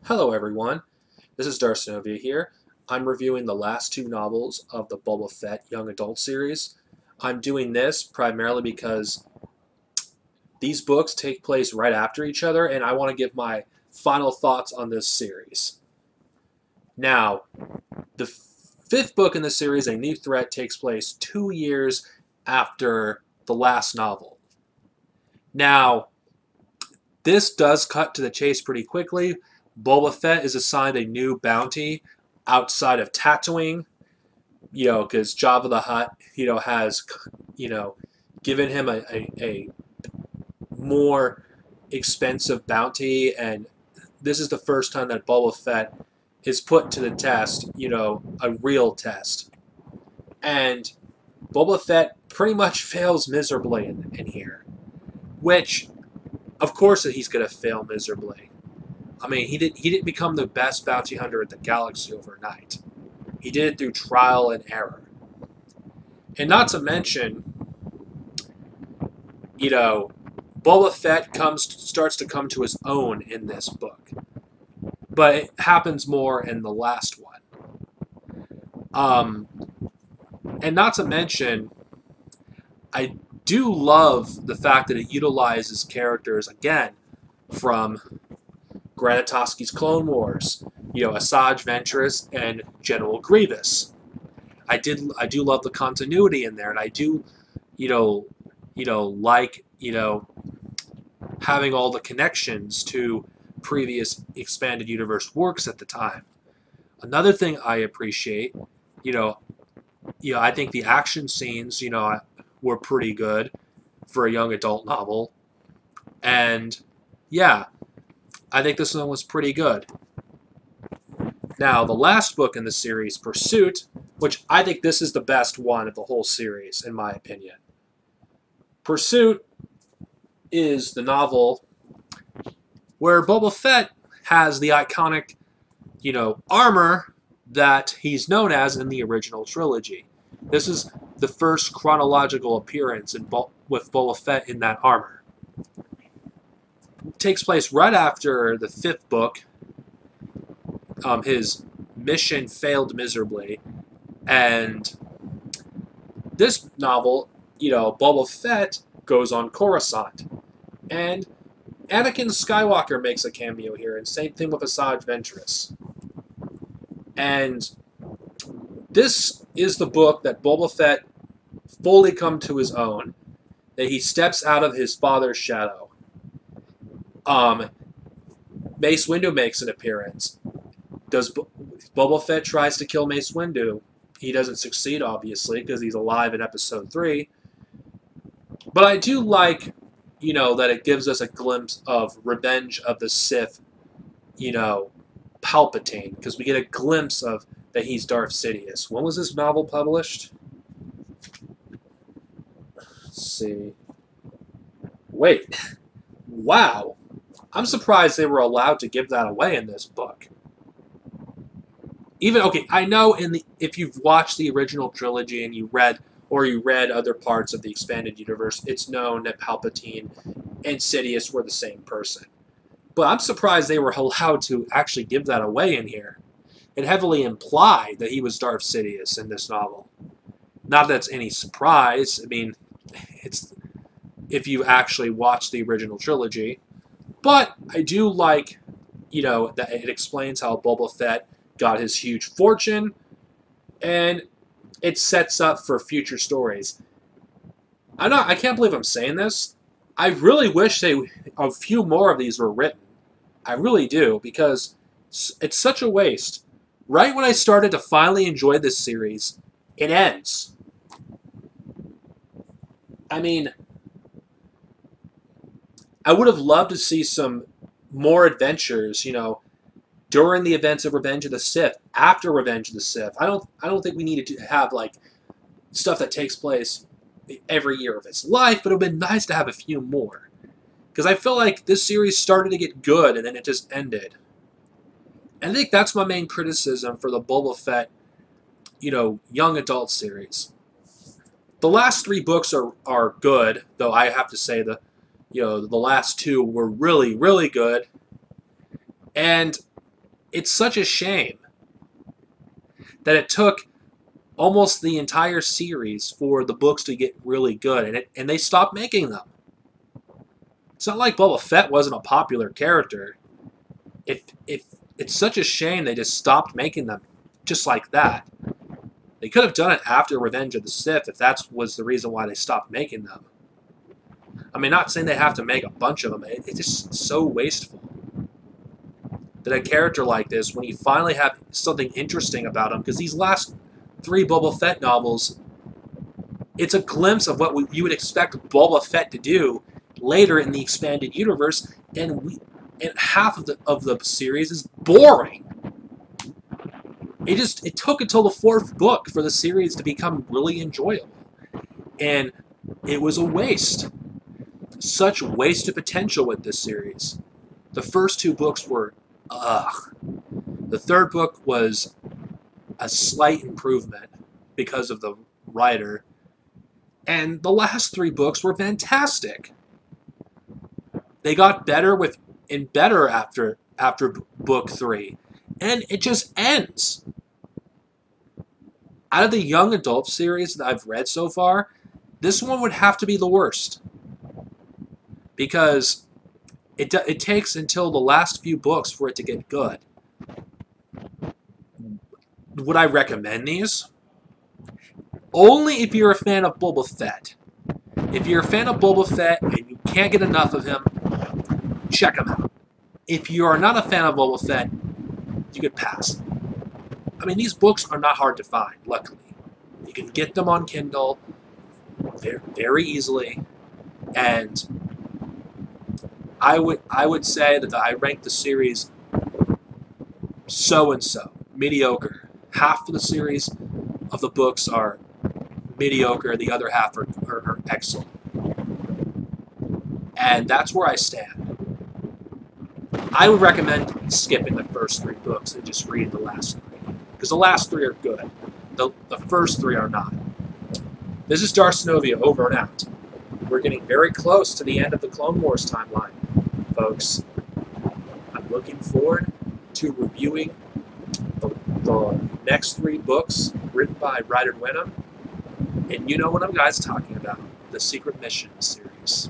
Hello everyone, this is Darcinovia here. I'm reviewing the last two novels of the Boba Fett young adult series. I'm doing this primarily because these books take place right after each other and I want to give my final thoughts on this series. Now, the fifth book in the series, A New Threat, takes place 2 years after the last novel. Now, this does cut to the chase pretty quickly. Boba Fett is assigned a new bounty outside of Tatooine, because Jabba the Hutt, has, given him a more expensive bounty, and this is the first time that Boba Fett is put to the test, a real test. And Boba Fett pretty much fails miserably in here, which, of course, he's going to fail miserably. I mean, he didn't become the best bounty hunter in the galaxy overnight. He did it through trial and error. And not to mention, Boba Fett starts to come to his own in this book. But it happens more in the last one. And not to mention, I do love the fact that it utilizes characters, again, from Granatoski's Clone Wars, Asajj Ventress and General Grievous. I do love the continuity in there, and I do, like, having all the connections to previous expanded universe works at the time. Another thing I appreciate, I think the action scenes, were pretty good for a young adult novel, and yeah, I think this one was pretty good. Now, the last book in the series, Pursuit, which I think this is the best one of the whole series, in my opinion. Pursuit is the novel where Boba Fett has the iconic, armor that he's known as in the original trilogy. This is the first chronological appearance with Boba Fett in that armor. It takes place right after the fifth book. His mission failed miserably, and this novel, Boba Fett goes on Coruscant, and Anakin Skywalker makes a cameo here, and same thing with Asajj Ventress. And this is the book that Boba Fett fully come to his own, that he steps out of his father's shadow. Mace Windu makes an appearance. Boba Fett tries to kill Mace Windu. He doesn't succeed, obviously, because he's alive in Episode 3. But I do like, that it gives us a glimpse of Revenge of the Sith, Palpatine, because we get a glimpse of that he's Darth Sidious. When was this novel published? Let's see. Wait. Wow. I'm surprised they were allowed to give that away in this book. I know if you've watched the original trilogy and you read other parts of the expanded universe, it's known that Palpatine and Sidious were the same person. But I'm surprised they were allowed to actually give that away in here. It heavily implied that he was Darth Sidious in this novel. Not that it's any surprise. I mean, it's if you actually watch the original trilogy. But I do like, that it explains how Boba Fett got his huge fortune, and it sets up for future stories. I can't believe I'm saying this. I really wish a few more of these were written. I really do, because it's such a waste. Right when I started to finally enjoy this series, it ends. I mean, I would have loved to see some more adventures, during the events of Revenge of the Sith, after Revenge of the Sith. I don't think we needed to have stuff that takes place every year of his life, but it would have been nice to have a few more. Because I feel like this series started to get good and then it just ended. And I think that's my main criticism for the Boba Fett, young adult series. The last three books are good, though I have to say the last two were really, really good. And It's such a shame that it took almost the entire series for the books to get really good, and they stopped making them. It's not like Boba Fett wasn't a popular character. If it's such a shame they just stopped making them just like that. They could have done it after Revenge of the Sith if that was the reason why they stopped making them. I mean, not saying they have to make a bunch of them. It's just so wasteful that a character like this, when you finally have something interesting about him, because these last 3 Boba Fett novels, it's a glimpse of what you would expect Boba Fett to do later in the expanded universe, and half of the series is boring. It took until the 4th book for the series to become really enjoyable, and it was a waste. Such wasted potential with this series. The first 2 books were ugh. The 3rd book was a slight improvement because of the writer, and the last 3 books were fantastic. They got better after book 3, and it just ends. Out of the young adult series that I've read so far, this one would have to be the worst, because it takes until the last few books for it to get good. Would I recommend these? Only if you're a fan of Boba Fett. If you're a fan of Boba Fett and you can't get enough of him, check him out. If you are not a fan of Boba Fett, you could pass. I mean, these books are not hard to find, luckily. You can get them on Kindle very, very easily, and I would say that I rank the series so-and-so, mediocre. Half of the series of the books are mediocre, the other half are excellent. And that's where I stand. I would recommend skipping the first 3 books and just reading the last 3. Because the last 3 are good. The first 3 are not. This is Darcenovia, over and out. We're getting very close to the end of the Clone Wars timeline, folks. I'm looking forward to reviewing the next 3 books written by Ryder Wenham. And you know what I'm guys talking about. The Secret Mission series.